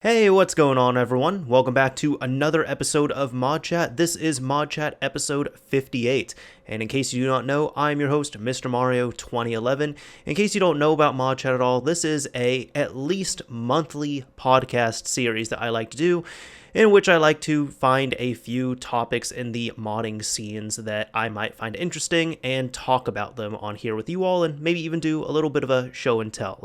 Hey, what's going on everyone? Welcome back to another episode of ModChat. This is ModChat episode 58. And in case you do not know, I'm your host, Mr. Mario 2011. In case you don't know about ModChat at all, this is a at least monthly podcast series that I like to do, in which I like to find a few topics in the modding scenes that I might find interesting and talk about them on here with you all, and maybe even do a little bit of a show and tell.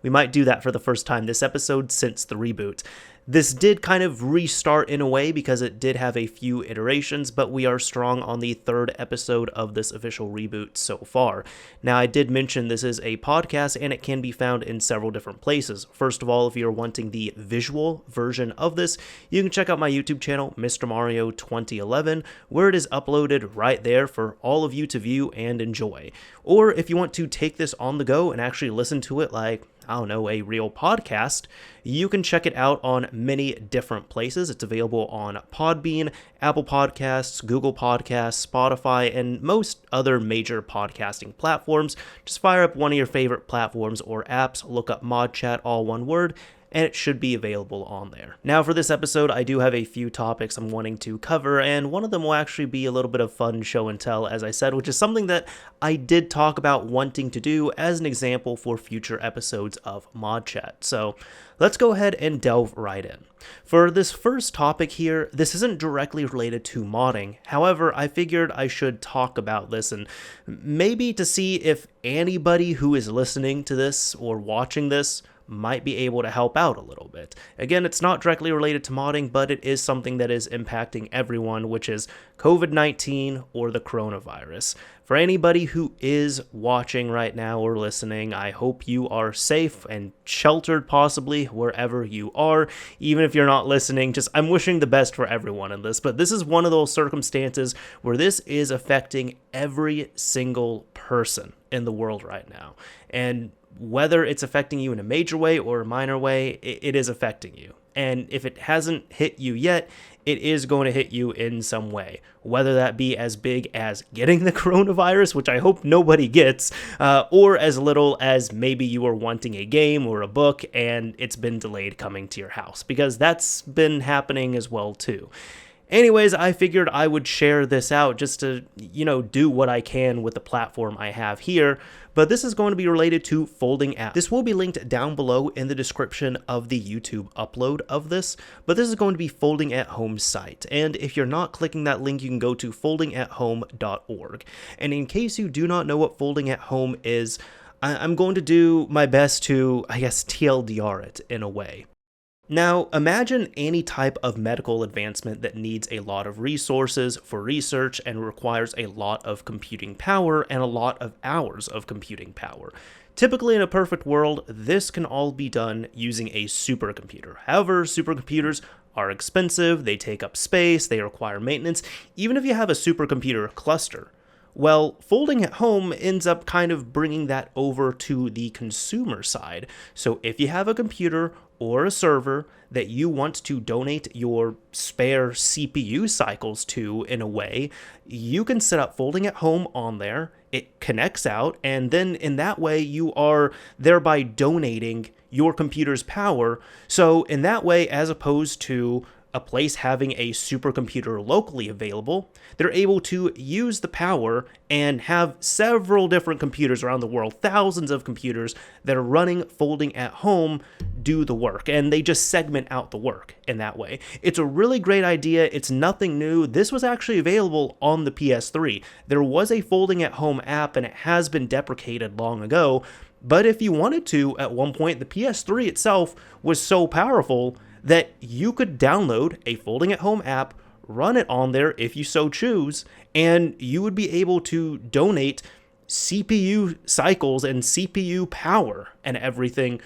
We might do that for the first time this episode since the reboot. This did kind of restart in a way because it did have a few iterations, but we are strong on the third episode of this official reboot so far. Now, I did mention this is a podcast and it can be found in several different places. First of all, if you're wanting the visual version of this, you can check out my YouTube channel, Mr. Mario 2011, where it is uploaded right there for all of you to view and enjoy. Or if you want to take this on the go and actually listen to it like, I don't know, a real podcast, you can check it out on many different places. It's available on Podbean, Apple Podcasts, Google Podcasts, Spotify, and most other major podcasting platforms. Just fire up one of your favorite platforms or apps, look up ModChat, all one word, and it should be available on there. Now for this episode, I do have a few topics I'm wanting to cover, and one of them will actually be a little bit of fun show and tell, as I said, which is something that I did talk about wanting to do as an example for future episodes of ModChat. So let's go ahead and delve right in. For this first topic here, this isn't directly related to modding. However, I figured I should talk about this, and maybe to see if anybody who is listening to this or watching this might be able to help out a little bit. Again, it's not directly related to modding, but it is something that is impacting everyone, which is COVID-19 or the coronavirus. For anybody who is watching right now or listening, I hope you are safe and sheltered possibly wherever you are. Even if you're not listening, I'm wishing the best for everyone in this, but this is one of those circumstances where this is affecting every single person in the world right now. And whether it's affecting you in a major way or a minor way, it is affecting you. And if it hasn't hit you yet, it is going to hit you in some way, whether that be as big as getting the coronavirus, which I hope nobody gets, or as little as maybe you are wanting a game or a book and it's been delayed coming to your house, because that's been happening as well too. Anyways, I figured I would share this out just to, do what I can with the platform I have here, but this is going to be related to folding at. This will be linked down below in the description of the YouTube upload of this, but this is going to be Folding at Home site, and if you're not clicking that link, you can go to foldingathome.org. And in case you do not know what Folding at Home is, I'm going to do my best to, TLDR it in a way. Now, imagine any type of medical advancement that needs a lot of resources for research and requires a lot of computing power and a lot of hours of computing power. Typically, in a perfect world, this can all be done using a supercomputer. However, supercomputers are expensive, they take up space, they require maintenance, even if you have a supercomputer cluster. Well, Folding at Home ends up kind of bringing that over to the consumer side. So if you have a computer or a server that you want to donate your spare CPU cycles to in a way, you can set up Folding at Home on there, it connects out, and then in that way you are thereby donating your computer's power. So in that way, as opposed to a place having a supercomputer locally available, they're able to use the power and have several different computers around the world, thousands of computers that are running Folding at Home do the work, and they just segment out the work in that way. It's a really great idea. It's nothing new. This was actually available on the PS3. There was a Folding at Home app, and it has been deprecated long ago, but if you wanted to, at one point, the PS3 itself was so powerful that you could download a Folding at Home app, run it on there if you so choose, and you would be able to donate CPU cycles and CPU power and everything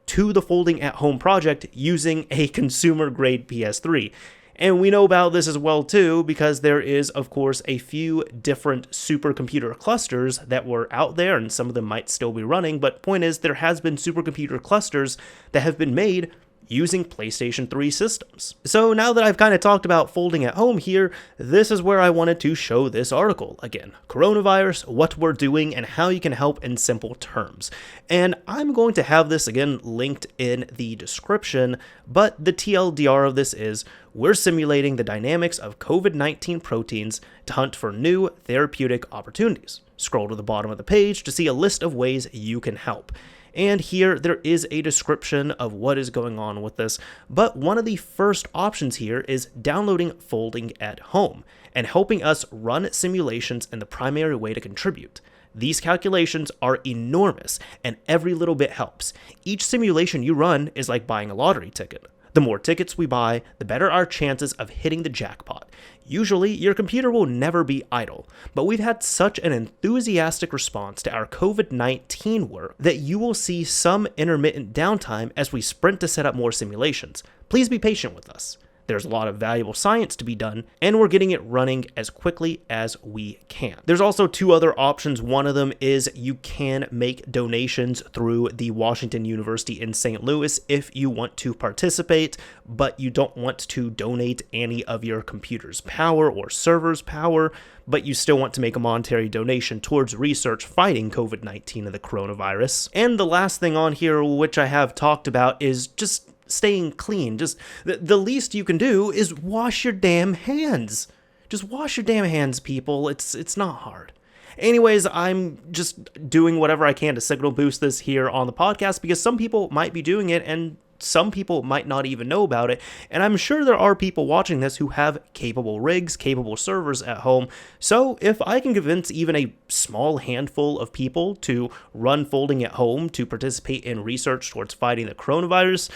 to the Folding at Home project using a consumer grade PS3. And we know about this as well too, because there is, of course, a few different supercomputer clusters that were out there, and some of them might still be running, but point is, there has been supercomputer clusters that have been made using PlayStation 3 systems. So now that I've kind of talked about folding at home here, this is where I wanted to show this article. Again, coronavirus, what we're doing, and how you can help in simple terms. And I'm going to have this again linked in the description, but the TLDR of this is we're simulating the dynamics of COVID-19 proteins to hunt for new therapeutic opportunities. Scroll to the bottom of the page to see a list of ways you can help. And here there is a description of what is going on with this, but one of the first options here is downloading Folding at Home and helping us run simulations in the primary way to contribute. These calculations are enormous, and every little bit helps. Each simulation you run is like buying a lottery ticket. The more tickets we buy, the better our chances of hitting the jackpot. Usually, your computer will never be idle, but we've had such an enthusiastic response to our COVID-19 work that you will see some intermittent downtime as we sprint to set up more simulations. Please be patient with us. There's a lot of valuable science to be done, and we're getting it running as quickly as we can. There's also two other options. One of them is you can make donations through the Washington University in St. Louis if you want to participate, but you don't want to donate any of your computer's power or server's power, but you still want to make a monetary donation towards research fighting COVID-19 and the coronavirus. And the last thing on here, which I have talked about, is just staying clean. Just the least you can do is wash your damn hands. Just wash your damn hands, people. It's not hard. Anyways, I'm just doing whatever I can to signal boost this here on the podcast because some people might be doing it and some people might not even know about it. And I'm sure there are people watching this who have capable rigs, capable servers at home. So if I can convince even a small handful of people to run Folding at Home to participate in research towards fighting the coronavirus,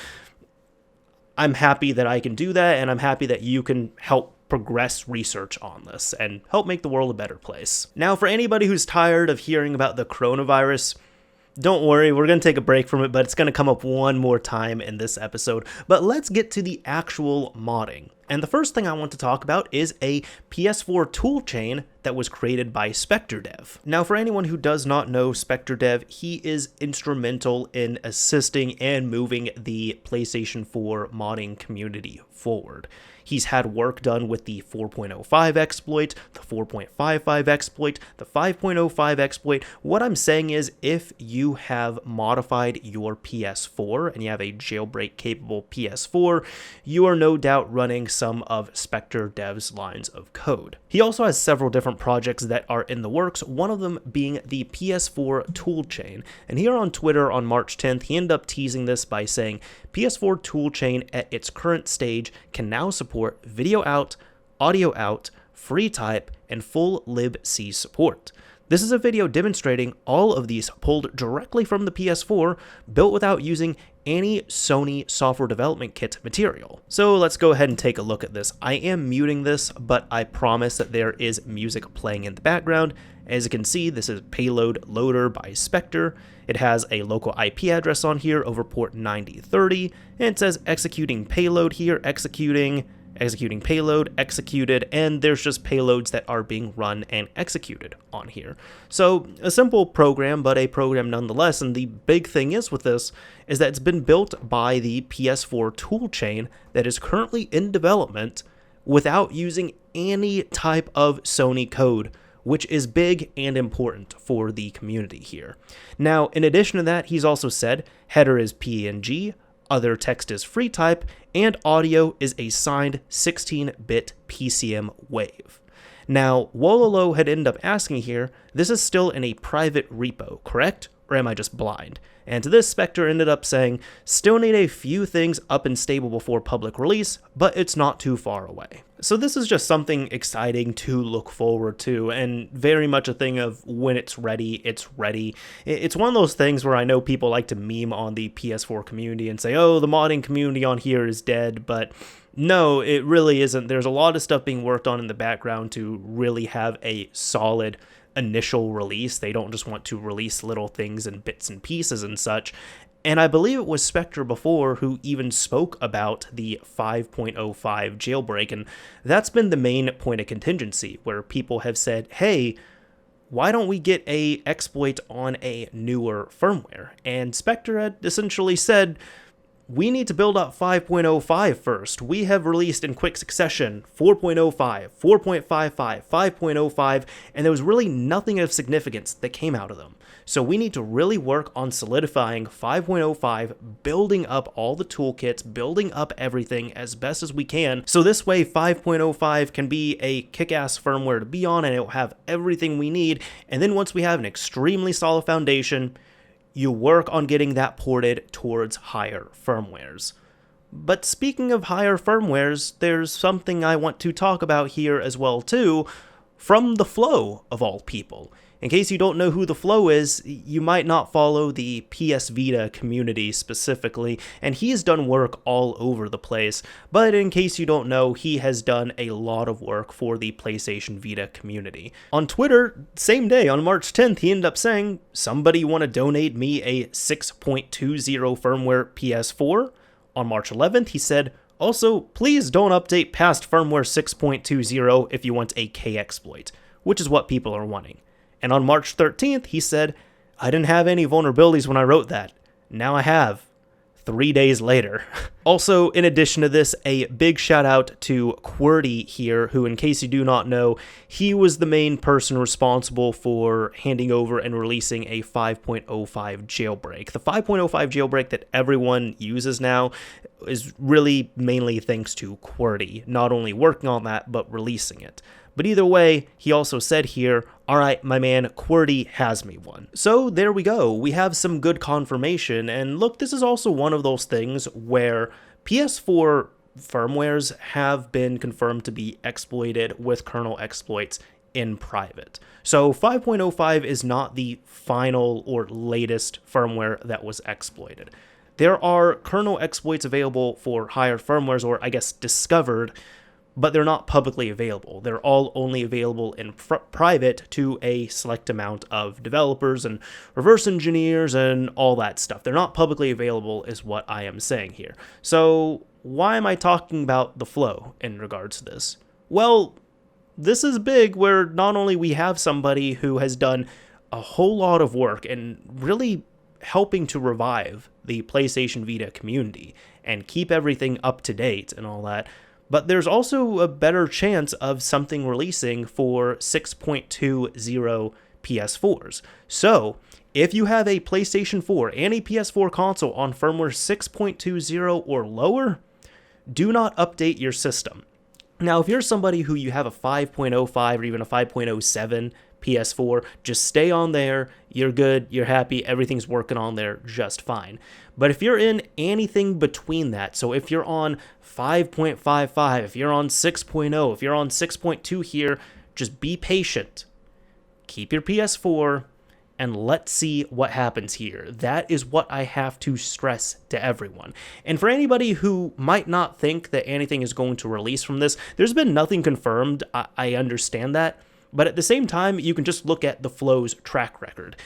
I'm happy that I can do that, and I'm happy that you can help progress research on this and help make the world a better place. Now, for anybody who's tired of hearing about the coronavirus, don't worry, we're going to take a break from it, but it's going to come up one more time in this episode. But let's get to the actual modding. And the first thing I want to talk about is a PS4 toolchain that was created by SpecterDev. Now, for anyone who does not know SpecterDev, he is instrumental in assisting and moving the PlayStation 4 modding community forward. He's had work done with the 4.05 exploit, the 4.55 exploit, the 5.05 exploit. What I'm saying is if you have modified your PS4 and you have a jailbreak capable PS4, you are no doubt running some of SpecterDev's lines of code. He also has several different projects that are in the works, one of them being the PS4 Toolchain. And here on Twitter on March 10th, he ended up teasing this by saying, PS4 Toolchain at its current stage can now support video out, audio out, free type, and full libc support. This is a video demonstrating all of these pulled directly from the PS4, built without using any Sony software development kit material. So let's go ahead and take a look at this. I am muting this, but I promise that there is music playing in the background. As you can see, this is Payload Loader by Spectre. It has a local IP address on here over port 9030, and it says executing payload here, executing payload, executed, and there's just payloads that are being run and executed on here. So a simple program, but a program nonetheless, and the big thing is with this is that it's been built by the PS4 toolchain that is currently in development without using any type of Sony code, which is big and important for the community here. Now, in addition to that, he's also said header is PNG, other text is free type, and audio is a signed 16-bit PCM wave. Now, Wololo had ended up asking here, this is still in a private repo, correct? Or am I just blind? And to this, Spectre ended up saying, still need a few things up and stable before public release, but it's not too far away. So this is just something exciting to look forward to, and very much a thing of when it's ready, it's ready. It's one of those things where I know people like to meme on the PS4 community and say, oh, the modding community on here is dead, but no, it really isn't. There's a lot of stuff being worked on in the background to really have a solid initial release. They don't just want to release little things and bits and pieces and such. And I believe it was Spectre before who even spoke about the 5.05 jailbreak, and that's been the main point of contingency, where people have said, hey, why don't we get a exploit on a newer firmware? And Spectre had essentially said, we need to build up 5.05 first. We have released in quick succession 4.05, 4.55, 5.05, and there was really nothing of significance that came out of them. So we need to really work on solidifying 5.05, building up all the toolkits, building up everything as best as we can, so this way 5.05 can be a kick-ass firmware to be on, and it will have everything we need. And then once we have an extremely solid foundation, you work on getting that ported towards higher firmwares. But speaking of higher firmwares, there's something I want to talk about here as well too, from TheFloW of all people. In case you don't know who TheFloW is, you might not follow the PS Vita community specifically, and he's done work all over the place, but in case you don't know, he has done a lot of work for the PlayStation Vita community. On Twitter, same day, on March 10th, he ended up saying, "Somebody want to donate me a 6.20 firmware PS4? On March 11th, he said, "Also, please don't update past firmware 6.20 if you want a K-exploit," which is what people are wanting. And on March 13th, he said, "I didn't have any vulnerabilities when I wrote that. Now I have." 3 days later. Also, in addition to this, a big shout out to QWERTY here, who, in case you do not know, he was the main person responsible for handing over and releasing a 5.05 jailbreak. The 5.05 jailbreak that everyone uses now is really mainly thanks to QWERTY, not only working on that, but releasing it. But either way, he also said here, "Alright, my man, QWERTY has me one." So there we go, we have some good confirmation, and look, this is also one of those things where PS4 firmwares have been confirmed to be exploited with kernel exploits in private. So 5.05 is not the final or latest firmware that was exploited. There are kernel exploits available for higher firmwares, or I guess discovered, but they're not publicly available. They're all only available in private to a select amount of developers and reverse engineers and all that stuff. They're not publicly available is what I am saying here. So why am I talking about TheFloW in regards to this? Well, this is big, where not only we have somebody who has done a whole lot of work and really helping to revive the PlayStation Vita community and keep everything up to date and all that, but there's also a better chance of something releasing for 6.20 PS4s. So, if you have a PlayStation 4 and a PS4 console on firmware 6.20 or lower, do not update your system. Now, if you're somebody who you have a 5.05 or even a 5.07 PS4, just stay on there, you're good, you're happy, everything's working on there just fine. But if you're in anything between that, so if you're on 5.55, if you're on 6.0, if you're on 6.2 here, just be patient. Keep your PS4 and let's see what happens here. That is what I have to stress to everyone. And for anybody who might not think that anything is going to release from this, there's been nothing confirmed, I understand that. But at the same time, you can just look at TheFlow's track record.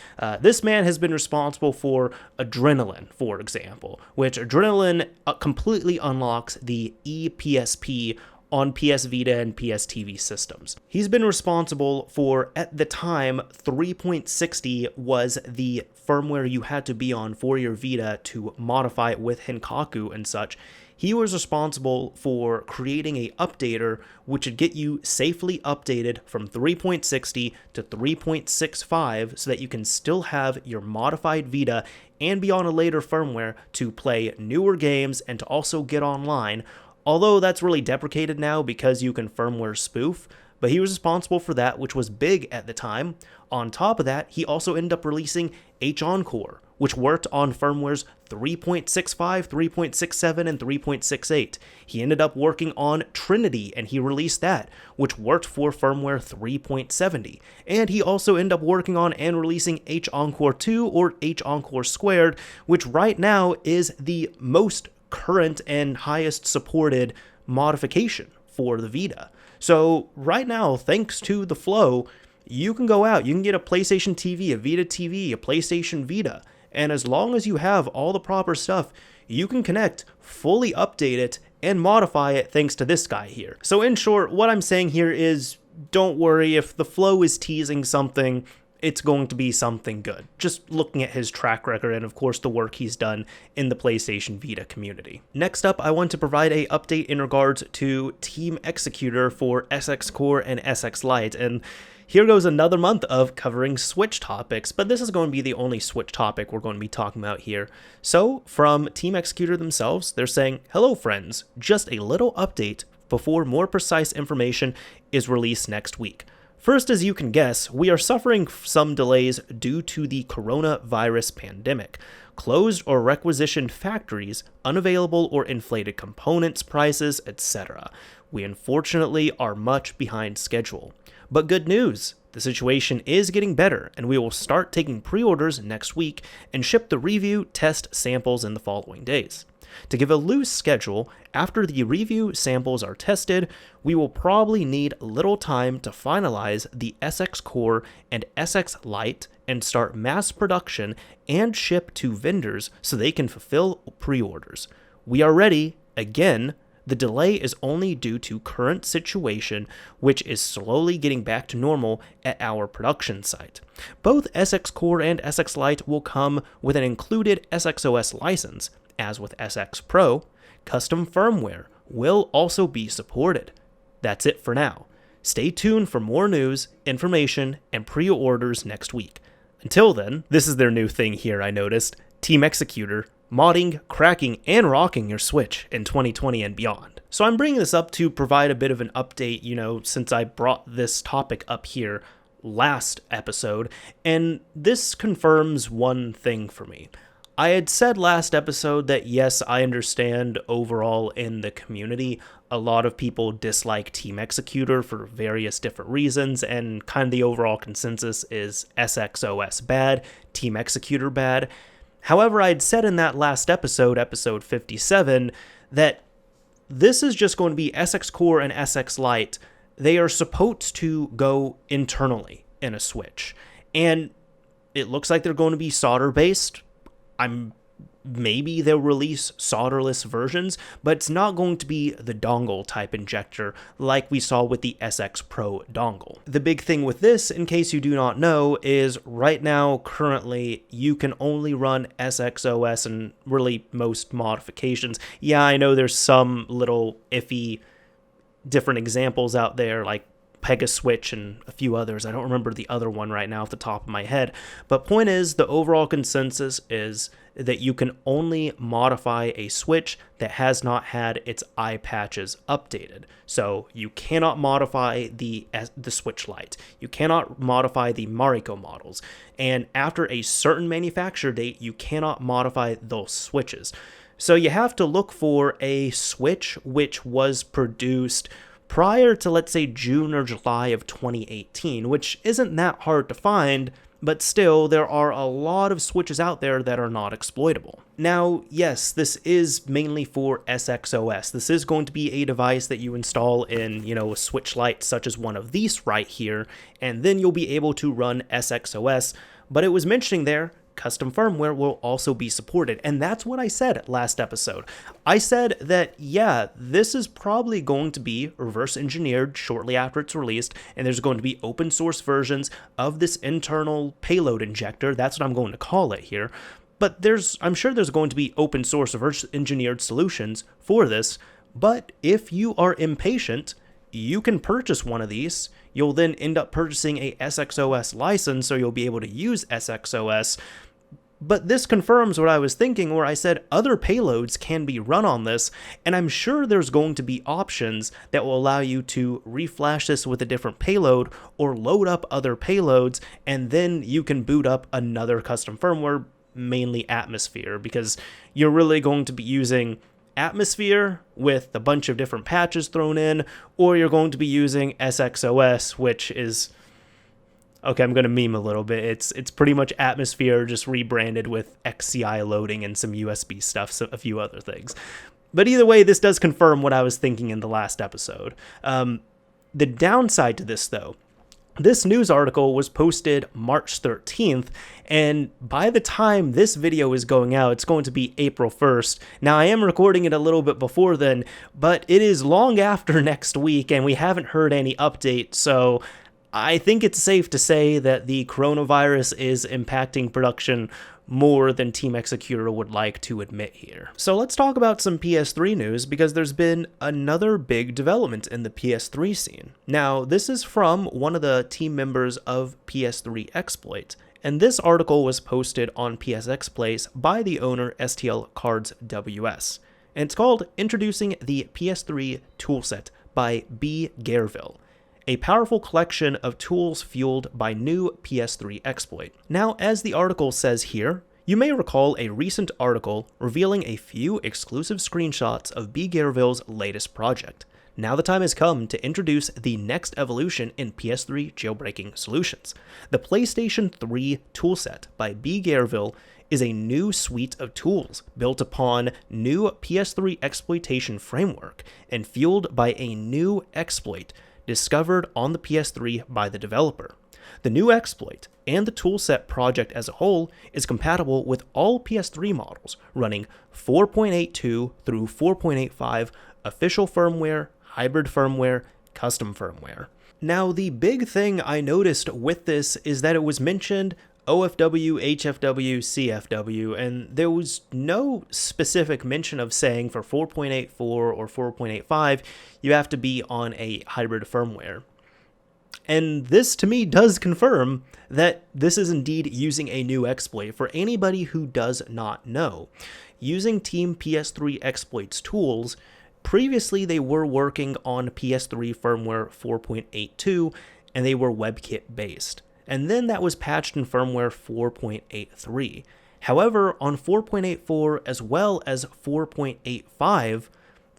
This man has been responsible for Adrenaline, for example, which Adrenaline completely unlocks the ePSP on PS Vita and PS TV systems. He's been responsible for, at the time, 3.60 was the firmware you had to be on for your Vita to modify it with Henkaku and such. He was responsible for creating a updater which would get you safely updated from 3.60 to 3.65 so that you can still have your modified Vita and be on a later firmware to play newer games and to also get online, although that's really deprecated now because you can firmware spoof. But he was responsible for that, which was big at the time. On top of that, he also ended up releasing H-Encore, which worked on firmwares 3.65, 3.67, and 3.68. He ended up working on Trinity, and he released that, which worked for firmware 3.70. And he also ended up working on and releasing H-Encore 2, or H-Encore Squared, which right now is the most current and highest supported modification for the Vita. So right now, thanks to TheFloW, you can go out, you can get a PlayStation TV, a Vita TV, a PlayStation Vita, and as long as you have all the proper stuff, you can connect, fully update it, and modify it thanks to this guy here. So in short, what I'm saying here is, don't worry if TheFloW is teasing something. it's going to be something good, just looking at his track record and of course the work he's done in the PlayStation Vita community. Next up, I want to provide a update in regards to Team Xecuter for SX Core and SX Lite, and here goes another month of covering Switch topics, but this is going to be the only Switch topic we're going to be talking about here. So, from Team Xecuter themselves, they're saying, "Hello friends, just a little update before more precise information is released next week. First, as you can guess, we are suffering some delays due to the coronavirus pandemic. Closed or requisitioned factories, unavailable or inflated components, prices, etc. We unfortunately are much behind schedule. But good news, the situation is getting better, and we will start taking pre-orders next week and ship the review test samples in the following days. To give a loose schedule, after the review samples are tested, we will probably need a little time to finalize the SX Core and SX Lite and start mass production and ship to vendors so they can fulfill pre-orders. We are ready, again. The delay is only due to current situation, which is slowly getting back to normal at our production site. Both SX Core and SX Lite will come with an included SXOS license. As with SX Pro, custom firmware will also be supported. That's it for now. Stay tuned for more news, information, and pre-orders next week. Until then, this is their new thing here, I noticed. Team Xecuter, modding, cracking, and rocking your Switch in 2020 and beyond. So I'm bringing this up to provide a bit of an update, since I brought this topic up here last episode, and this confirms one thing for me. I had said last episode that yes, I understand overall in the community, a lot of people dislike Team Xecuter for various different reasons, and kind of the overall consensus is SXOS bad, Team Xecuter bad. However, I had said in that last episode, episode 57, that this is just going to be SX Core and SX Lite. They are supposed to go internally in a Switch, and it looks like they're going to be solder-based. Maybe they'll release solderless versions, but it's not going to be the dongle type injector like we saw with the SX Pro dongle. The big thing with this, in case you do not know, is right now, currently, you can only run SXOS and really most modifications. Yeah, I know there's some little iffy different examples out there, like Pegaswitch and a few others. I don't remember the other one right now off the top of my head. But point is, the overall consensus is that you can only modify a Switch that has not had its eye patches updated. So you cannot modify the Switch Lite. You cannot modify the Mariko models. And after a certain manufacture date, you cannot modify those switches. So you have to look for a Switch which was produced prior to, let's say, June or July of 2018, which isn't that hard to find, but still, there are a lot of Switches out there that are not exploitable. Now, yes, this is mainly for SXOS. This is going to be a device that you install in, a Switch Lite such as one of these right here, and then you'll be able to run SXOS, but it was mentioning there, custom firmware will also be supported, and that's what I said last episode. I said that, yeah, this is probably going to be reverse engineered shortly after it's released, and there's going to be open source versions of this internal payload injector. That's what I'm going to call it here. But I'm sure there's going to be open source reverse engineered solutions for this, but if you are impatient, you can purchase one of these. You'll then end up purchasing a SXOS license, so you'll be able to use SXOS. But this confirms what I was thinking, where I said other payloads can be run on this, and I'm sure there's going to be options that will allow you to reflash this with a different payload or load up other payloads, and then you can boot up another custom firmware, mainly Atmosphere, because you're really going to be using Atmosphere with a bunch of different patches thrown in, or you're going to be using SXOS, which is... Okay, I'm going to meme a little bit. It's pretty much Atmosphere just rebranded with XCI loading and some USB stuff, so a few other things. But either way, this does confirm what I was thinking in the last episode. The downside to this, though, this news article was posted March 13th, and by the time this video is going out, it's going to be April 1st. Now, I am recording it a little bit before then, but it is long after next week, and we haven't heard any update, so I think it's safe to say that the coronavirus is impacting production more than Team Xecuter would like to admit here. So let's talk about some PS3 news, because there's been another big development in the PS3 scene. Now, this is from one of the team members of PS3 Exploit, and this article was posted on PSX Place by the owner STL Cards WS, and it's called Introducing the PS3 Toolset by bguerville, a powerful collection of tools fueled by new PS3 exploit. Now, as the article says here, you may recall a recent article revealing a few exclusive screenshots of bguerville's latest project. Now the time has come to introduce the next evolution in PS3 jailbreaking solutions. The PlayStation 3 Toolset by bguerville is a new suite of tools built upon new PS3 exploitation framework and fueled by a new exploit discovered on the PS3 by the developer. The new exploit and the toolset project as a whole is compatible with all PS3 models running 4.82 through 4.85 official firmware, hybrid firmware, custom firmware. Now, the big thing I noticed with this is that it was mentioned OFW, HFW, CFW, and there was no specific mention of saying for 4.84 or 4.85, you have to be on a hybrid firmware. And this, to me, does confirm that this is indeed using a new exploit. For anybody who does not know, using Team PS3 Exploits tools, previously they were working on PS3 firmware 4.82, and they were WebKit based. And then that was patched in firmware 4.83. However, on 4.84 as well as 4.85,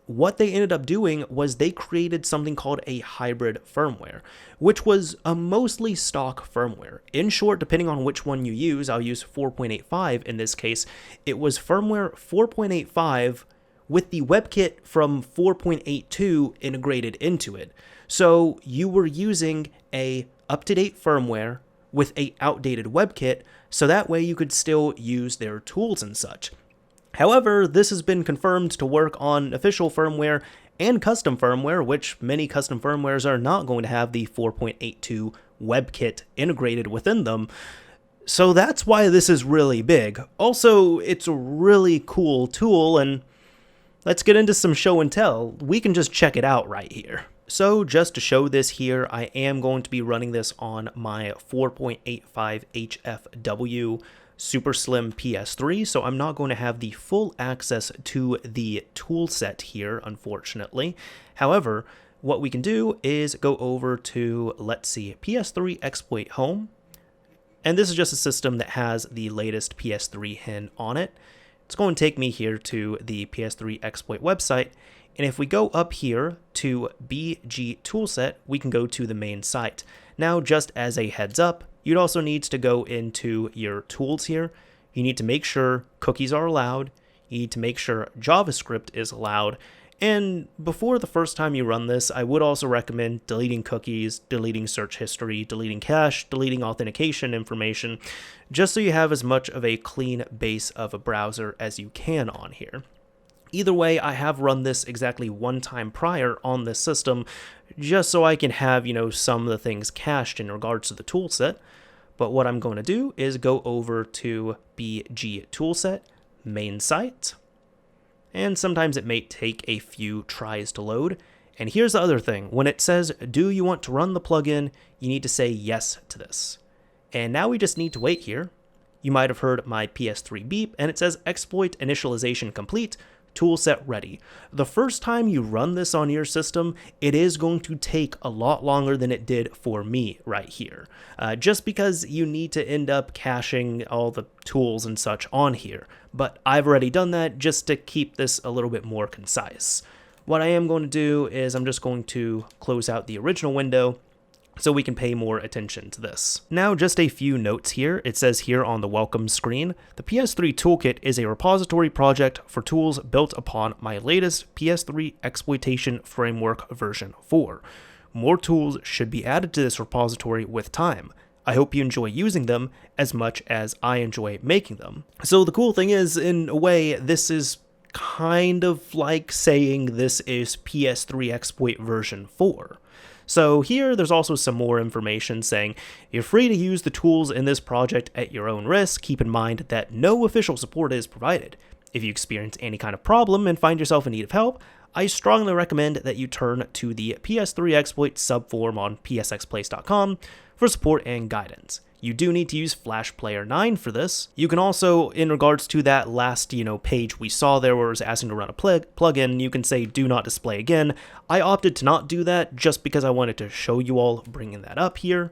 what they ended up doing was they created something called a hybrid firmware, which was a mostly stock firmware. In short, depending on which one you use, I'll use 4.85 in this case, it was firmware 4.85 with the WebKit from 4.82 integrated into it. So you were using a up-to-date firmware with a outdated WebKit, so that way you could still use their tools and such. However, this has been confirmed to work on official firmware and custom firmware, which many custom firmwares are not going to have the 4.82 WebKit integrated within them. So that's why this is really big. Also, it's a really cool tool, and let's get into some show and tell. We can just check it out right here. So just to show this here, I am going to be running this on my 4.85 HFW super slim PS3, so I'm not going to have the full access to the tool set here, unfortunately. However, what we can do is go over to, let's see, PS3 Exploit Home, and this is just a system that has the latest PS3 HIN on it. It's going to take me here to the PS3 Exploit website, and if we go up here to BG Toolset, we can go to the main site. Now, just as a heads up, you'd also need to go into your tools here. You need to make sure cookies are allowed. You need to make sure JavaScript is allowed. And before the first time you run this, I would also recommend deleting cookies, deleting search history, deleting cache, deleting authentication information, just so you have as much of a clean base of a browser as you can on here. Either way, I have run this exactly one time prior on this system, just so I can have, some of the things cached in regards to the toolset. But what I'm going to do is go over to BG Toolset, main site, and sometimes it may take a few tries to load. And here's the other thing. When it says, do you want to run the plugin, you need to say yes to this. And now we just need to wait here. You might have heard my PS3 beep, and it says exploit initialization complete. Toolset ready. The first time you run this on your system, it is going to take a lot longer than it did for me right here, just because you need to end up caching all the tools and such on here. But I've already done that just to keep this a little bit more concise. What I am going to do is I'm just going to close out the original window so we can pay more attention to this. Now, just a few notes here. It says here on the welcome screen, the PS3 Toolkit is a repository project for tools built upon my latest PS3 exploitation framework version 4. More tools should be added to this repository with time. I hope you enjoy using them as much as I enjoy making them. So the cool thing is, in a way, this is kind of like saying this is PS3 exploit version 4. So here, there's also some more information saying you're free to use the tools in this project at your own risk. Keep in mind that no official support is provided. If you experience any kind of problem and find yourself in need of help, I strongly recommend that you turn to the PS3 exploit subforum on psxplace.com for support and guidance. You do need to use Flash Player 9 for this. You can also, in regards to that last, page we saw there where it was asking to run a plugin, you can say do not display again. I opted to not do that just because I wanted to show you all bringing that up here.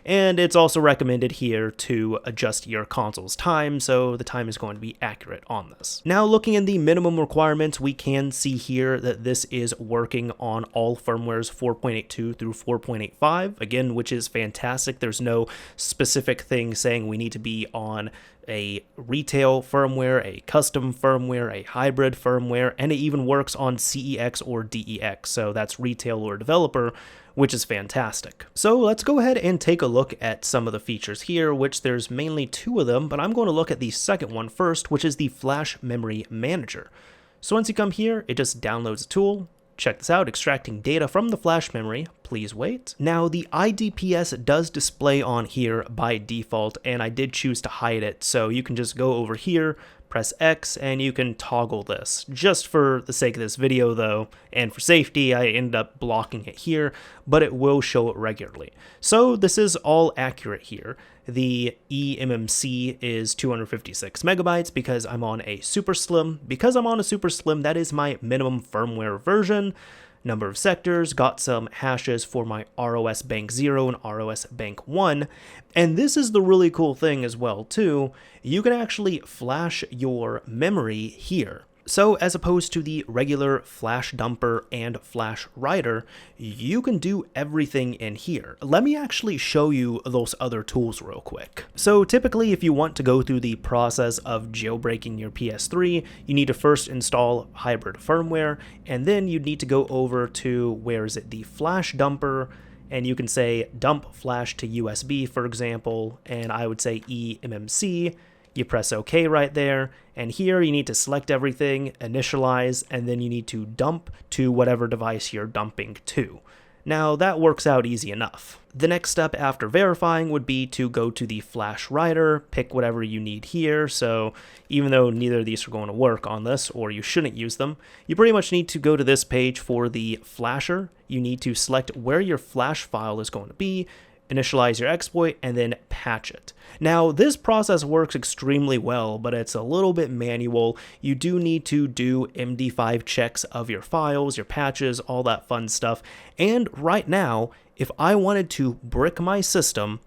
And it's also recommended here to adjust your console's time, so the time is going to be accurate on this. Now, looking in the minimum requirements, we can see here that this is working on all firmwares 4.82 through 4.85, again, which is fantastic. There's no specific thing saying we need to be on a retail firmware, a custom firmware, a hybrid firmware, and it even works on CEX or DEX, so that's retail or developer, which is fantastic. So let's go ahead and take a look at some of the features here, which there's mainly two of them, but I'm going to look at the second one first, which is the Flash Memory Manager. So once you come here, it just downloads a tool. Check this out, extracting data from the flash memory. Please wait. Now, the IDPS does display on here by default, and I did choose to hide it, so you can just go over here, press X, and you can toggle this. Just for the sake of this video, though, and for safety, I ended up blocking it here, but it will show it regularly. So this is all accurate here. The eMMC is 256 megabytes because I'm on a Super Slim. Because I'm on a Super Slim, that is my minimum firmware version. Number of sectors, got some hashes for my ROS Bank 0 and ROS Bank 1. And this is the really cool thing as well, too. You can actually flash your memory here. So as opposed to the regular flash dumper and flash writer, you can do everything in here. Let me actually show you those other tools real quick. So typically, if you want to go through the process of jailbreaking your PS3, you need to first install hybrid firmware, and then you need to go over to, where is it, the flash dumper, and you can say dump flash to USB, for example, and I would say eMMC. You press OK right there, and here you need to select everything, initialize, and then you need to dump to whatever device you're dumping to. Now, that works out easy enough. The next step after verifying would be to go to the flash writer, pick whatever you need here, so even though neither of these are going to work on this, or you shouldn't use them, you pretty much need to go to this page for the flasher. You need to select where your flash file is going to be, initialize your exploit, and then patch it. Now, this process works extremely well, but it's a little bit manual. You do need to do MD5 checks of your files, your patches, all that fun stuff. And right now, if I wanted to brick my system,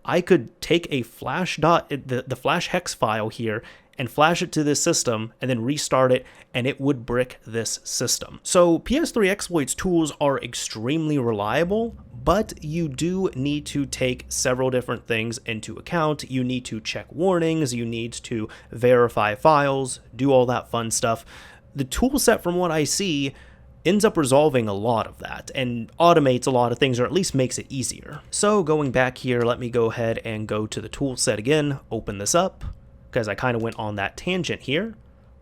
I could take a the flash hex file here and flash it to this system and then restart it, and it would brick this system. So PS3 exploits tools are extremely reliable, but you do need to take several different things into account. You need to check warnings, you need to verify files, do all that fun stuff. The tool set, from what I see, ends up resolving a lot of that and automates a lot of things, or at least makes it easier. So going back here, let me go ahead and go to the tool set again, open this up, because I kind of went on that tangent here.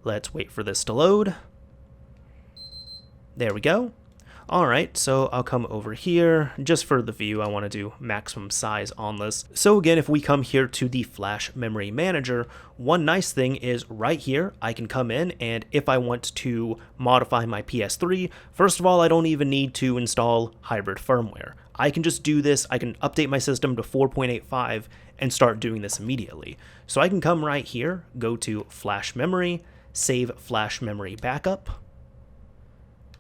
Let's wait for this to load. There we go. Alright, so I'll come over here. Just for the view, I want to do maximum size on this. So again, if we come here to the Flash Memory Manager, one nice thing is right here, I can come in, and if I want to modify my PS3, first of all, I don't even need to install hybrid firmware. I can just do this, I can update my system to 4.85 and start doing this immediately. So I can come right here, go to Flash Memory, save Flash Memory Backup,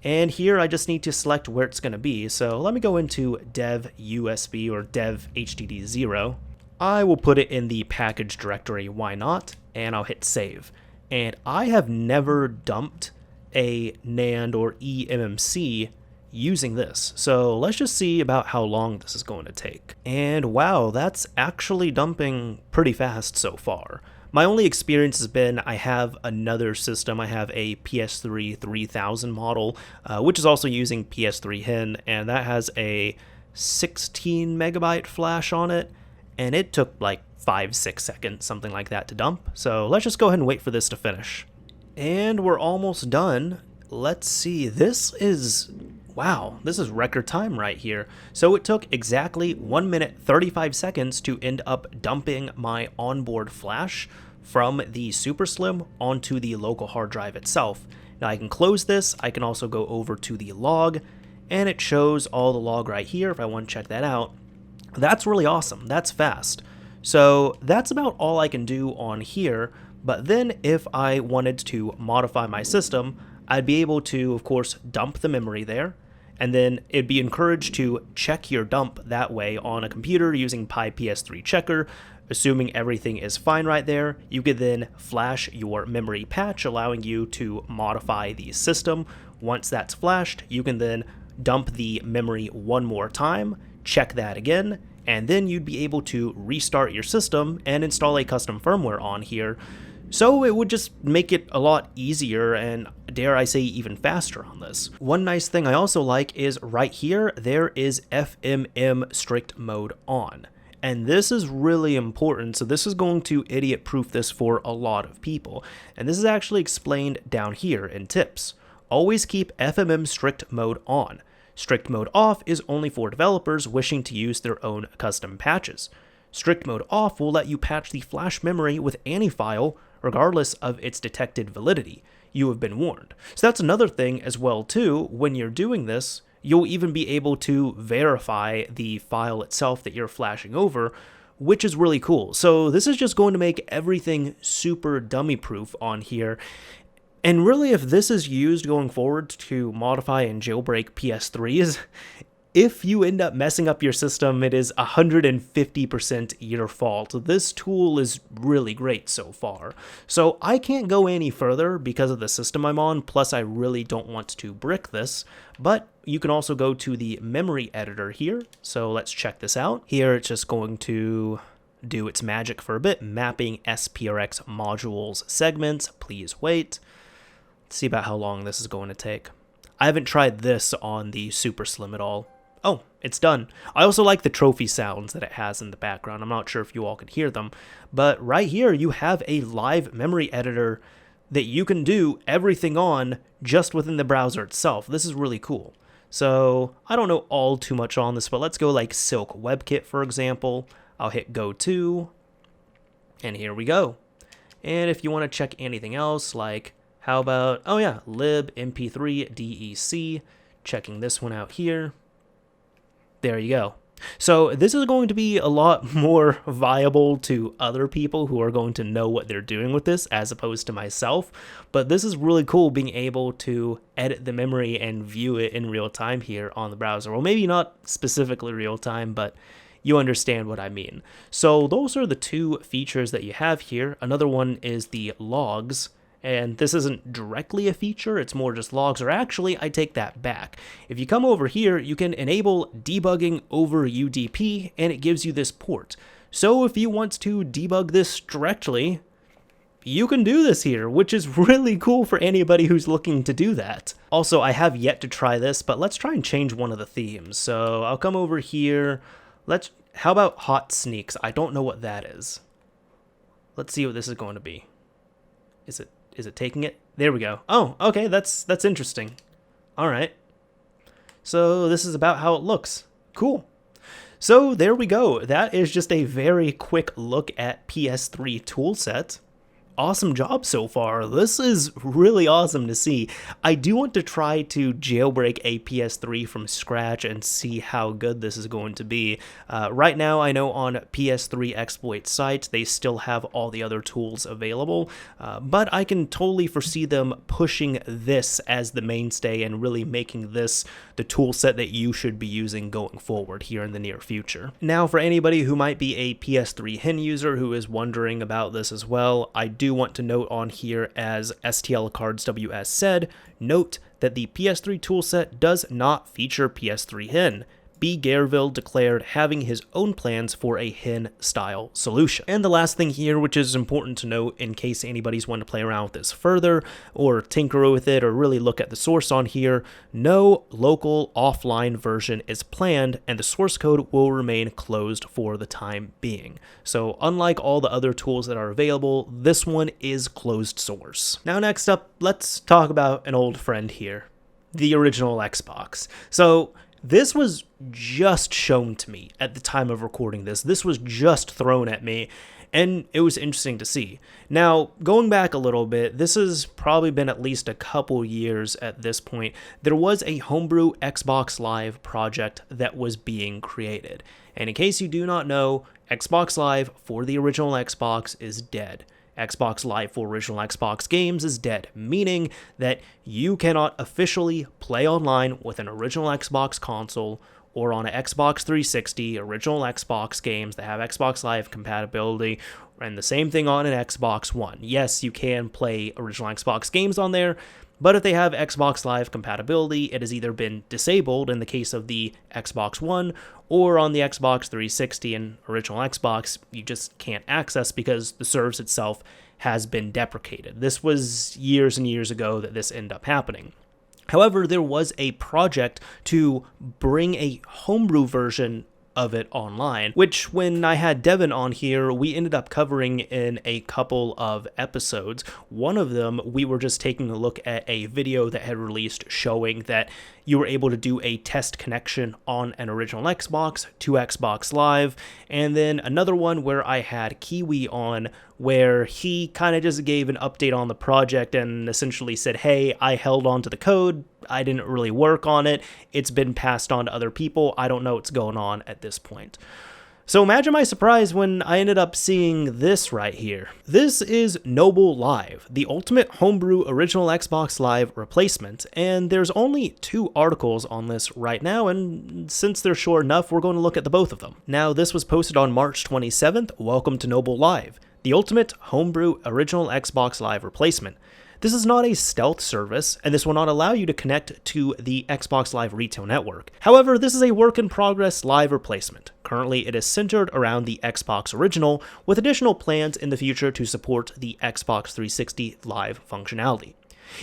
and here I just need to select where it's going to be. So let me go into dev USB or dev HDD0. I will put it in the package directory, why not? And I'll hit save. And I have never dumped a NAND or eMMC using this. So let's just see about how long this is going to take. And wow, that's actually dumping pretty fast so far. My only experience has been I have another system. I have a PS3 3000 model, which is also using PS3 HIN, and that has a 16 megabyte flash on it, and it took like 5-6 seconds, something like that, to dump. So let's just go ahead and wait for this to finish. And we're almost done. Let's see, this is Wow, this is record time right here. So it took exactly 1 minute 35 seconds to end up dumping my onboard flash from the Super Slim onto the local hard drive itself. Now I can close this, I can also go over to the log, and it shows all the log right here if I want to check that out. That's really awesome, that's fast. So that's about all I can do on here, but then if I wanted to modify my system, I'd be able to, of course, dump the memory there, and then it'd be encouraged to check your dump that way on a computer using PS3 checker. Assuming everything is fine right there, you could then flash your memory patch, allowing you to modify the system. Once that's flashed, you can then dump the memory one more time, check that again, and then you'd be able to restart your system and install a custom firmware on here. So it would just make it a lot easier and, dare I say, even faster on this. One nice thing I also like is right here, there is FMM strict mode on. And this is really important, so this is going to idiot-proof this for a lot of people. And this is actually explained down here in tips. Always keep FMM strict mode on. Strict mode off is only for developers wishing to use their own custom patches. Strict mode off will let you patch the flash memory with any file, regardless of its detected validity. You have been warned. So that's another thing as well too, when you're doing this, you'll even be able to verify the file itself that you're flashing over, which is really cool. So this is just going to make everything super dummy proof on here. And really, if this is used going forward to modify and jailbreak PS3s, if you end up messing up your system, it is 150% your fault. This tool is really great so far. So I can't go any further because of the system I'm on, plus I really don't want to brick this, but you can also go to the memory editor here. So let's check this out. Here it's just going to do its magic for a bit, mapping SPRX modules segments. Please wait. Let's see about how long this is going to take. I haven't tried this on the Super Slim at all. Oh, it's done. I also like the trophy sounds that it has in the background. I'm not sure if you all can hear them, but right here you have a live memory editor that you can do everything on just within the browser itself. This is really cool. So I don't know all too much on this, but let's go like Silk WebKit, for example. I'll hit go to, and here we go. And if you want to check anything else, like how about, oh yeah, lib mp3 dec, checking this one out here. There you go. So this is going to be a lot more viable to other people who are going to know what they're doing with this as opposed to myself. But this is really cool being able to edit the memory and view it in real time here on the browser. Well, maybe not specifically real time, but you understand what I mean. So those are the two features that you have here. Another one is the logs. And this isn't directly a feature, it's more just logs, or actually, I take that back. If you come over here, you can enable debugging over UDP, and it gives you this port. So if you want to debug this directly, you can do this here, which is really cool for anybody who's looking to do that. Also, I have yet to try this, but let's try and change one of the themes. So I'll come over here. How about hot sneaks? I don't know what that is. Let's see what this is going to be. Is it taking it? There we go. Oh, okay, that's interesting. All right. So this is about how it looks. Cool. So there we go. That is just a very quick look at PS3 Toolset. Awesome job so far. This is really awesome to see. I do want to try to jailbreak a PS3 from scratch and see how good this is going to be. Right now, I know on PS3 Exploit site, they still have all the other tools available, but I can totally foresee them pushing this as the mainstay and really making this the tool set that you should be using going forward here in the near future. Now, for anybody who might be a PS3 Hin user who is wondering about this as well, I do want to note on here, as STL Cards WS said, note that the PS3 toolset does not feature PS3 Hin. bguerville declared having his own plans for a Hin-style solution. And the last thing here, which is important to note in case anybody's wanting to play around with this further, or tinker with it, or really look at the source on here, no local offline version is planned, and the source code will remain closed for the time being. So unlike all the other tools that are available, this one is closed source. Now next up, let's talk about an old friend here, the original Xbox. So this was just shown to me at the time of recording this. This was just thrown at me, and it was interesting to see. Now, going back a little bit, this has probably been at least a couple years at this point. There was a Homebrew Xbox Live project that was being created. And in case you do not know, Xbox Live for the original Xbox is dead. Xbox Live for original Xbox games is dead, meaning that you cannot officially play online with an original Xbox console or on an Xbox 360, original Xbox games that have Xbox Live compatibility, and the same thing on an Xbox One. Yes, you can play original Xbox games on there, but if they have Xbox Live compatibility, it has either been disabled in the case of the Xbox One, or on the Xbox 360 and original Xbox, you just can't access because the service itself has been deprecated. This was years and years ago that this ended up happening. However, there was a project to bring a homebrew version of it online, which when I had Devin on here, we ended up covering in a couple of episodes. One of them, we were just taking a look at a video that had released showing that you were able to do a test connection on an original Xbox to Xbox Live, and then another one where I had Kiwi on, where he kind of just gave an update on the project and essentially said, hey, I held on to the code, I didn't really work on it, it's been passed on to other people, I don't know what's going on at this point. So imagine my surprise when I ended up seeing this right here. This is Noble Live, the ultimate homebrew original Xbox Live replacement, and there's only 2 articles on this right now, and since they're short enough, we're going to look at the both of them. Now, this was posted on March 27th. Welcome to Noble Live, the ultimate homebrew original Xbox Live replacement. This is not a stealth service, and this will not allow you to connect to the Xbox Live retail network. However, this is a work-in-progress live replacement. Currently, it is centered around the Xbox Original, with additional plans in the future to support the Xbox 360 Live functionality.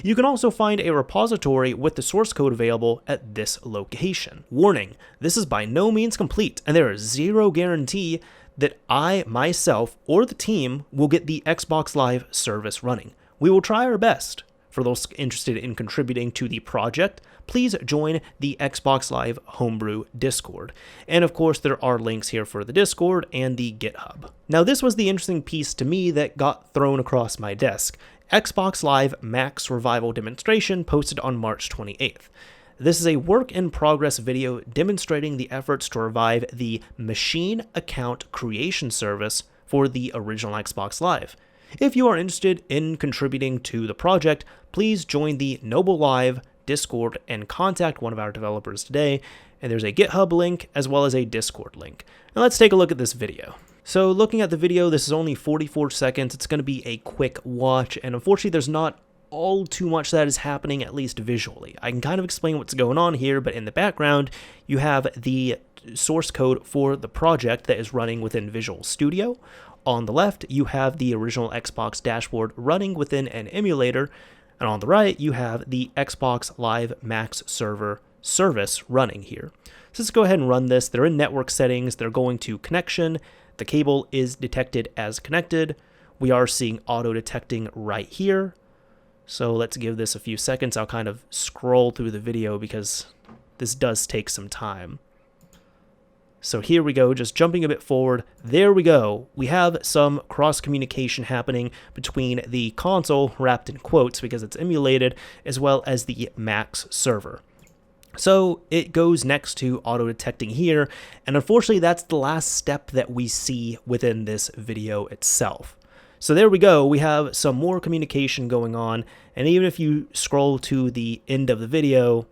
You can also find a repository with the source code available at this location. Warning, this is by no means complete, and there is zero guarantee that I, myself, or the team will get the Xbox Live service running. We will try our best. For those interested in contributing to the project, please join the Xbox Live Homebrew Discord. And of course, there are links here for the Discord and the GitHub. Now, this was the interesting piece to me that got thrown across my desk. Xbox Live Max Revival demonstration posted on March 28th. This is a work-in-progress video demonstrating the efforts to revive the machine account creation service for the original Xbox Live. If you are interested in contributing to the project, please join the Noble Live Discord and contact one of our developers today, and there's a GitHub link as well as a Discord link. Now let's take a look at this video. So looking at the video, this is only 44 seconds, it's going to be a quick watch, and unfortunately there's not all too much that is happening, at least visually. I can kind of explain what's going on here, but in the background, you have the source code for the project that is running within Visual Studio. On the left, you have the original Xbox dashboard running within an emulator, and on the right, you have the Xbox Live Max server service running here. So let's go ahead and run this. They're in network settings, they're going to connection, the cable is detected as connected, we are seeing auto detecting right here. So let's give this a few seconds. I'll kind of scroll through the video because this does take some time. So here we go, just jumping a bit forward. There we go. We have some cross-communication happening between the console, wrapped in quotes because it's emulated, as well as the Max server. So it goes next to auto-detecting here, and unfortunately that's the last step that we see within this video itself. So there we go, we have some more communication going on, and even if you scroll to the end of the video,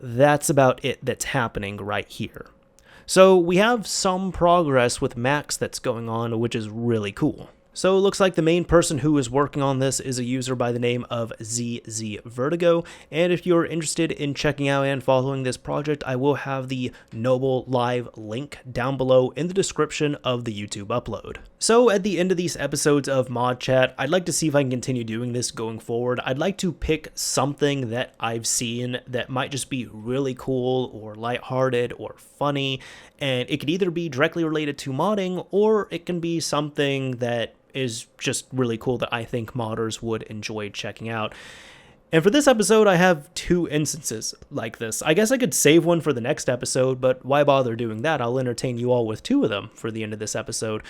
that's about it that's happening right here. So we have some progress with Max that's going on, which is really cool. So it looks like the main person who is working on this is a user by the name of ZZVertigo, and if you're interested in checking out and following this project, I will have the Noble Live link down below in the description of the YouTube upload. So at the end of these episodes of ModChat, I'd like to see if I can continue doing this going forward. I'd like to pick something that I've seen that might just be really cool or lighthearted or funny, and it could either be directly related to modding or it can be something that is just really cool that I think modders would enjoy checking out. And for this episode, I have two instances like this. I guess I could save one for the next episode, but why bother doing that? I'll entertain you all with two of them for the end of this episode.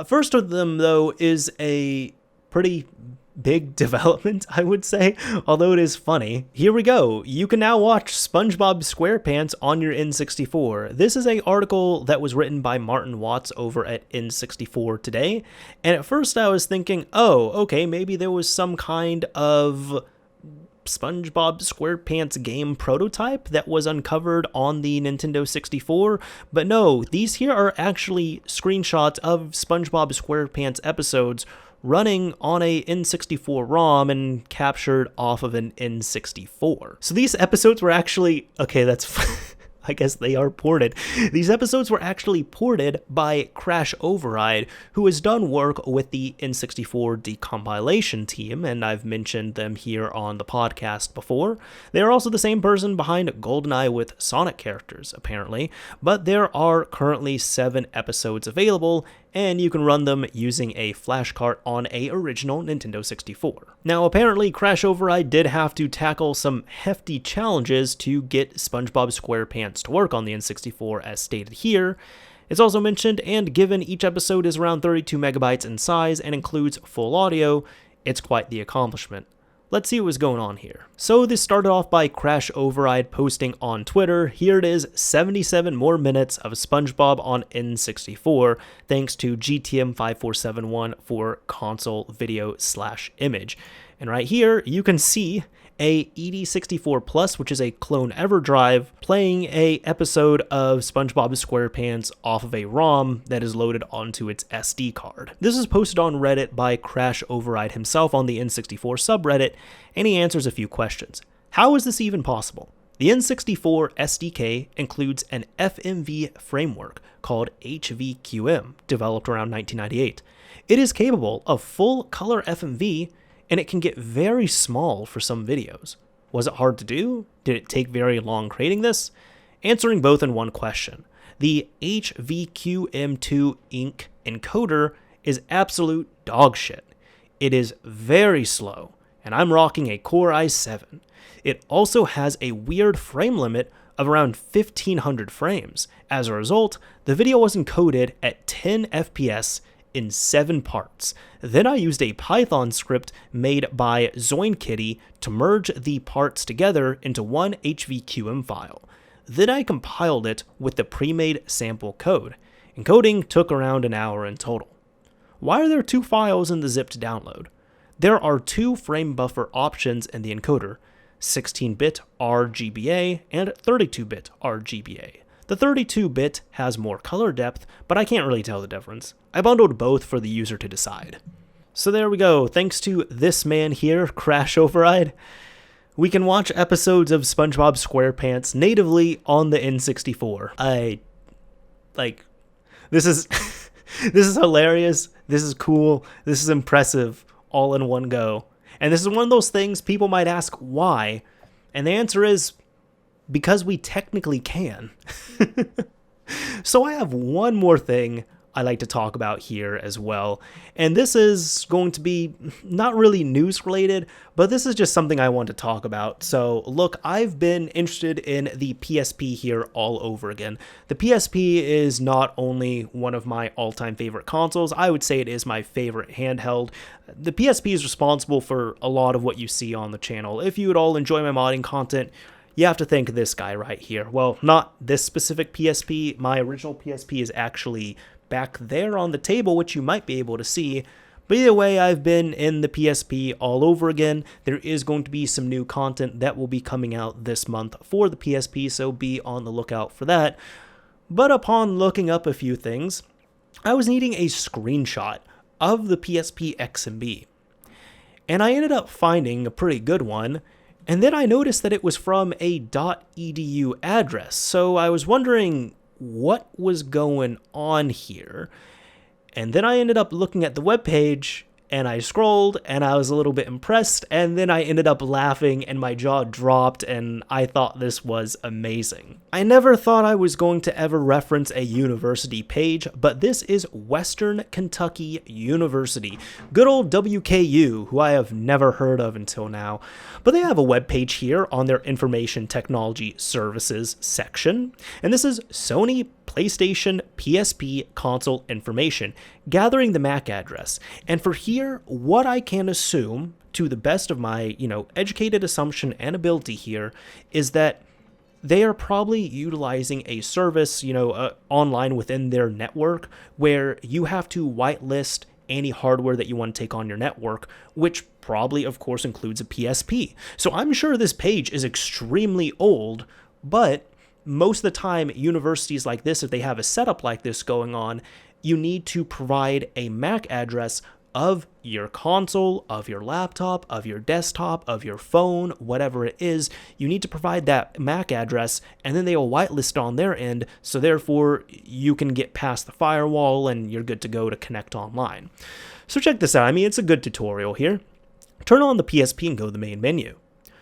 First of them, though, is a pretty big development, I would say, although it is funny. Here we go. You can now watch SpongeBob SquarePants on your N64. This is an article that was written by Martin Watts over at N64 Today, and at first I was thinking, oh, okay, maybe there was some kind of SpongeBob SquarePants game prototype that was uncovered on the Nintendo 64, but no, these here are actually screenshots of SpongeBob SquarePants episodes running on a N64 ROM and captured off of an N64. So these episodes were actually, okay, that's I guess they are ported. These episodes were actually ported by CrashOveride, who has done work with the N64 decompilation team, and I've mentioned them here on the podcast before. They are also the same person behind GoldenEye with Sonic characters, apparently, but there are currently 7 episodes available, and you can run them using a flash cart on a original Nintendo 64. Now, apparently, CrashOveride did have to tackle some hefty challenges to get SpongeBob SquarePants to work on the N64 as stated here. It's also mentioned, and given each episode is around 32 megabytes in size and includes full audio, it's quite the accomplishment. Let's see what was going on here. So this started off by CrashOveride posting on Twitter, here it is, 77 more minutes of SpongeBob on N64, thanks to GTM5471 for console video/image. And right here, you can see a ED64 Plus, which is a clone EverDrive, playing a episode of SpongeBob SquarePants off of a ROM that is loaded onto its SD card. This is posted on Reddit by CrashOveride himself on the N64 subreddit, and he answers a few questions. How is this even possible? The N64 SDK includes an FMV framework called HVQM, developed around 1998. It is capable of full color FMV, and it can get very small for some videos. Was it hard to do? Did it take very long creating this? Answering both in one question. The HVQM2 Inc. encoder is absolute dog shit. It is very slow, and I'm rocking a Core i7. It also has a weird frame limit of around 1500 frames. As a result, the video was encoded at 10 FPS in 7 parts. Then I used a Python script made by ZoinKitty to merge the parts together into one HVQM file. Then I compiled it with the pre-made sample code. Encoding took around an hour in total. Why are there 2 files in the zipped download? There are 2 frame buffer options in the encoder, 16-bit RGBA and 32-bit RGBA. The 32-bit has more color depth, but I can't really tell the difference. I bundled both for the user to decide. So there we go. Thanks to this man here, CrashOveride, we can watch episodes of SpongeBob SquarePants natively on the N64. This is this is hilarious. This is cool. This is impressive all in one go. And this is one of those things people might ask why, and the answer is because we technically can. So I have one more thing I like to talk about here as well, and this is going to be not really news related, but this is just something I want to talk about. So look, I've been interested in the PSP here all over again. The PSP is not only one of my all-time favorite consoles, I would say it is my favorite handheld. The PSP is responsible for a lot of what you see on the channel. If you at all enjoy my modding content, you have to thank this guy right here. Well, not this specific PSP. My original PSP is actually back there on the table, which you might be able to see. But either way, I've been in the PSP all over again. There is going to be some new content that will be coming out this month for the PSP, so be on the lookout for that. But upon looking up a few things, I was needing a screenshot of the PSP XMB. And I ended up finding a pretty good one. And then I noticed that it was from a .edu address, so I was wondering what was going on here. And then I ended up looking at the webpage, and I scrolled and I was a little bit impressed, and then I ended up laughing and my jaw dropped and I thought this was amazing. I never thought I was going to ever reference a university page, but this is Western Kentucky University. Good old WKU, who I have never heard of until now. But they have a web page here on their Information Technology Services section, and this is Sony PlayStation PSP console information, gathering the MAC address. And for here, what I can assume, to the best of my, educated assumption and ability here, is that they are probably utilizing a service, online within their network where you have to whitelist any hardware that you want to take on your network, which probably, of course, includes a PSP. So I'm sure this page is extremely old, but most of the time, universities like this, if they have a setup like this going on, you need to provide a MAC address of your console, of your laptop, of your desktop, of your phone, whatever it is. You need to provide that MAC address, and then they will whitelist on their end, so therefore you can get past the firewall and you're good to go to connect online. So check this out. It's a good tutorial here. Turn on the PSP and go to the main menu.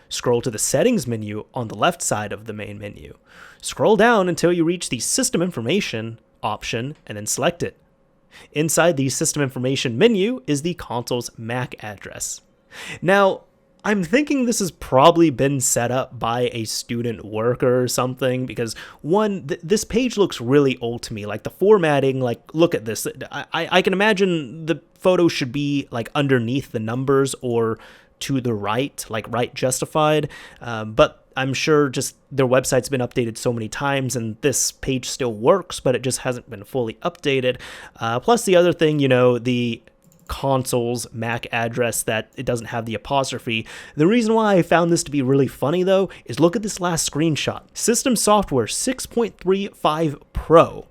Scroll to the settings menu on the left side of the main menu. Scroll down until you reach the system information option and then select it. Inside the system information menu is the console's MAC address. Now, I'm thinking this has probably been set up by a student worker or something, because one, this page looks really old to me. Like the formatting, look at this. I can imagine the photo should be underneath the numbers or to the right, right justified, but I'm sure just their website's been updated so many times and this page still works, but it just hasn't been fully updated. Plus the other thing, the console's MAC address, that it doesn't have the apostrophe. The reason why I found this to be really funny though is look at this last screenshot. System software 6.35 Pro.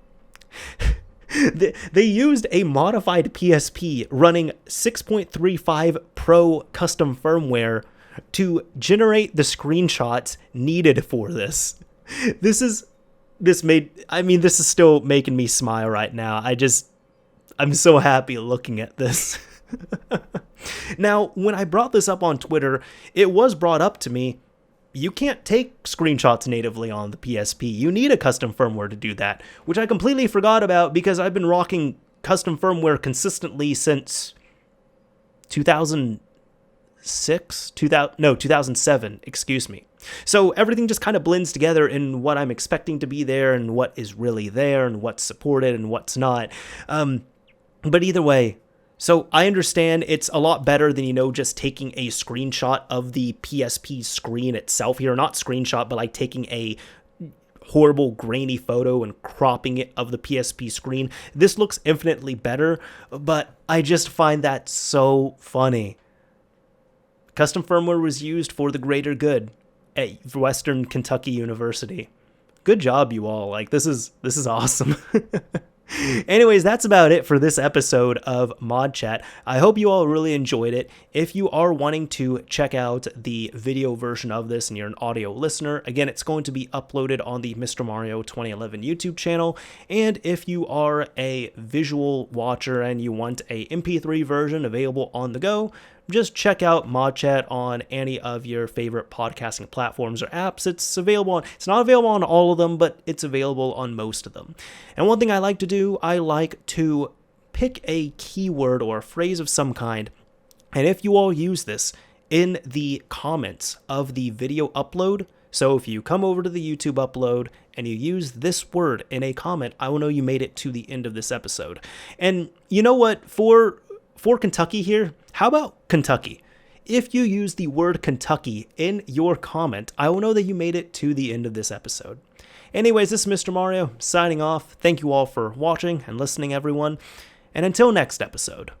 They used a modified PSP running 6.35 Pro custom firmware to generate the screenshots needed for this. This is still making me smile right now. I'm so happy looking at this. Now, when I brought this up on Twitter, it was brought up to me, you can't take screenshots natively on the PSP. You need a custom firmware to do that, which I completely forgot about because I've been rocking custom firmware consistently since 2007, excuse me. So everything just kind of blends together in what I'm expecting to be there and what is really there and what's supported and what's not. But either way, so I understand it's a lot better than, just taking a screenshot of the PSP screen itself here. Not screenshot, but taking a horrible grainy photo and cropping it of the PSP screen. This looks infinitely better, but I just find that so funny. Custom firmware was used for the greater good at Western Kentucky University. Good job, you all. This is awesome. Anyways, that's about it for this episode of ModChat. I hope you all really enjoyed it. If you are wanting to check out the video version of this and you're an audio listener, again, it's going to be uploaded on the Mr. Mario 2011 YouTube channel. And if you are a visual watcher and you want a MP3 version available on the go, just check out ModChat on any of your favorite podcasting platforms or apps. It's not available on all of them, but it's available on most of them. And one thing I like to do, I like to pick a keyword or a phrase of some kind. And if you all use this in the comments of the video upload, so if you come over to the YouTube upload and you use this word in a comment, I will know you made it to the end of this episode. And you know what? For Kentucky here, how about Kentucky? If you use the word Kentucky in your comment, I will know that you made it to the end of this episode. Anyways, this is Mr. Mario signing off. Thank you all for watching and listening, everyone. And until next episode.